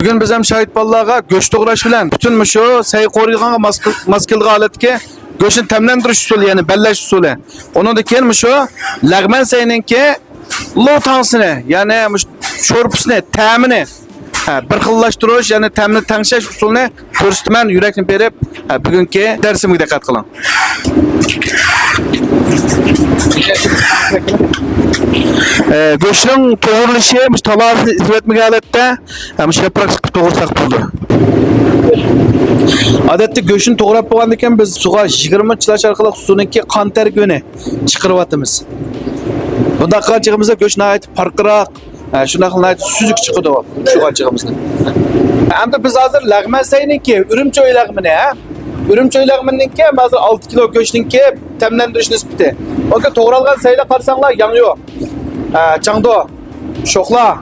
Bugün biz hem şahit ballağa göç doğraş bilen bütün şu sayı koruyulgan maskılga aletki göçün temlendiriş usulü yani belleş usulü. Onun da ki şu lagmen sayınınki lotansını yani şorpusunu, temini bir xillashtirish yani ta'mini tangshash usulini ko'rsatman yurakni berib bugungi darsimga diqqat qiling. Go'shtning to'g'rilishi talabni izlatmagan holatda yaprak chiqib to'g'irsak bo'ldi. Odatda go'shtni to'g'rab bo'lgandan keyin biz suvga 20 chilash orqali suvniki qon tarkibini chiqaryapmiz. Bunda qanchag'imizda go'shtni aytib parqiroq shunday süzük çıkıdı o şu açığımızda. Hem de biz hazır lagmen sayınınki, ürümçöy lagmeni Ürümçöy lagmeninki hazır 6 kilo göçninki temlendiriş nispeti. O ki toğralgan sayıda karsanlar yanıyor. Çangdo, şokla,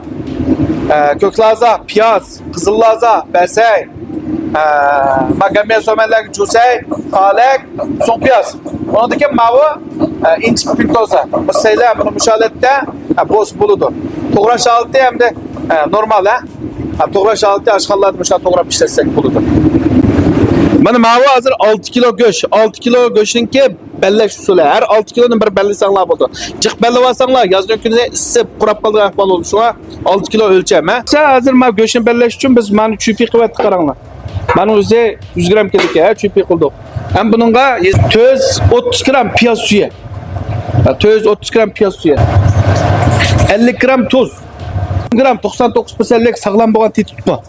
köklaza, piyaz, kızıllaza, bersey, magamiye somenler, cusey, kalek, son piyaz. Onundaki mavi inç pintoza. Bu sayılar bunu müşahedette boz buludu. Toğraş altı hem de normal toğraş altı aşkallarda müşahede toğrap işletsek buludu. Bana mavi hazır 6 kilo göç. 6 kilo göçünki belleş usulü. Her 6 kilonun bir belli sanlar buldu. Cık belli varsanlar yazın gününe ısıp kurap kaldığı ahval oldu. Şu an 6 kilo ölçem. Sen hazır mavi göçün belleş için biz bana çüpi kıvet karanlar. Bana özde 100 gram kedik ya çüpi kıldık. Hem bununla 30 gram piyaz suyu. 30 gram piyaz suyu. 50 gram tuz. Gram 99%'lik sağlam boğan tutma.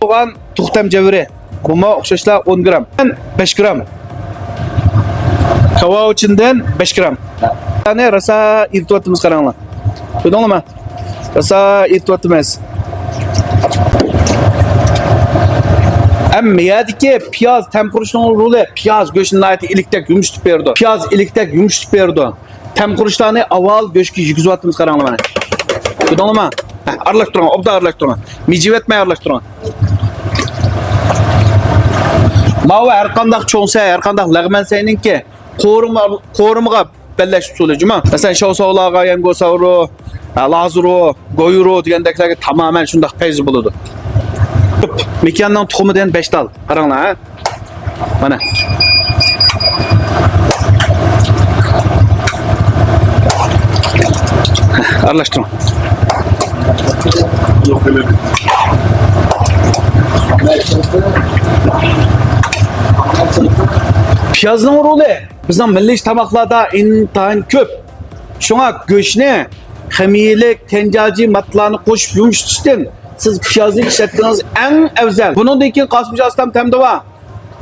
Boğan tuğtam cevri. Buma okşaşla 10 gram. 5 gram. Kava içinden 5 gram. Yani rasa irtibatımız karanlar. Duydun mu? Rasa irtibatımız. Ama yadiki piyaz temkuruşunun rolü piyaz göçünün ayeti iliktek yumuştuk berdi. Piyaz iliktek yumuştuk berdi. Temkuruşlarını aval göçki yüküzvatımız karanlı bana. Duydun mu? Arlak durma, obda arlak durma. Micivetme arlak durma. Mava erkandak çoğunsa, erkandak lagmen sayınınki korumuğa belleş usulü cuma. Mesela şovsavlağa, yengosavru, lazuru, goyuru diyendekiler tamamen şundak peyzi buludu. Mekandan tuxumu den 5 dal. Qaranglar ha. Mana. Aralashtiring. Piyazning roli bizning milliy tamoqlarda intayin ko'p. Shunga go'shtni ximiylik, tenjaji matlarni qo'shib yumshatishdan siz piyazı işlettiğiniz en evzel. Bunun da iki kasmış aslam temde var.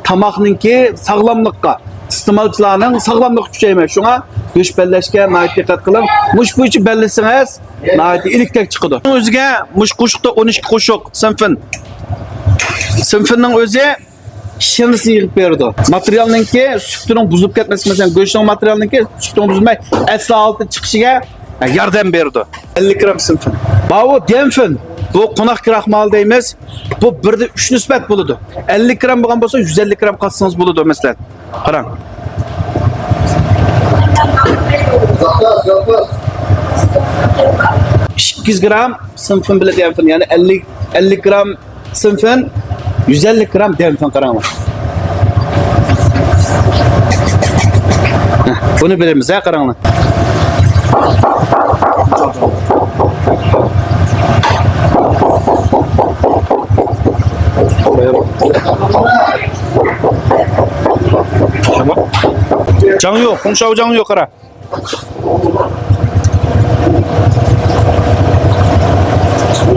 Tamakninki sağlamlıkka. İstimalçılarının sağlamlık küçeyme. Şuna göç belleşke nait dikkat kılın. Muş bu içi bellisiniz. Nait iliktek çıkıdı. Özge muş kuşukta 12 kuşuk sınıfın. Sınıfının özü şinisi yığıp verdi. Materyalninki sütünün buzulup ketmesi mesela göçün materyalninki sütünün buzulmay esla altı çıkışıya yardım verdi. 50 gram sınıfın. Bavu demfin. Bu konak kırakmal deyimiz. Bu birde 3 nisbet buludu. 50 gram bo'lgan bo'lsa 150 gram katsanız buludu mesela. Qarang. 200 gram sınıfın bile demfin. Yani 50 gram sınıfın 150 gram demfin qaranglar. Bunu biliriz ha qaranglar. Can yok, konuşağı can yok ara.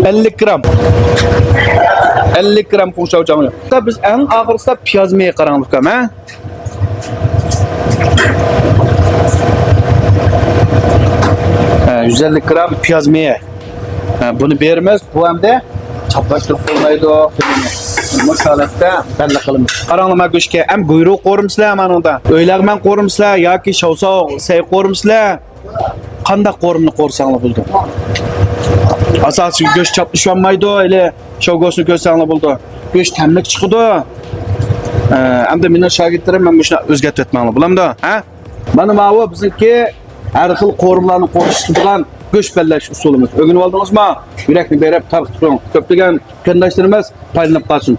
$50 gram konuşağı can yok. Tabi biz en ağırsa piyaz meye karanlık ama. 150 gram piyaz meye. Bunu vermez, bu hem de çaplaştırıp olmaydı o. Masalette belli kılınmış. Qaranlama göçke hem buyruq qorumsizlar manada. Öylagman qorumsizlar yoki shovsoq, say qorumsizlar. Qanday qorumni qo'rsanglar bo'ldi. Asosiy go'sht chaplashmaydi, ele shu go'shtni ko'rsanglar bo'ldi. Go'sht tamlik chiqdi. Hamda meni shogirdlarim men shuni o'zgartirib o'tmoqlar. Bulamda, ha? Mana bu bizniki har xil qorumlarni qo'shishtirgan göç belleş usulümüz. Ögünüp aldınız mı? Yürekni berip tarqıp turuň. Köplegen kendaşlarımız paylanıp kalsın.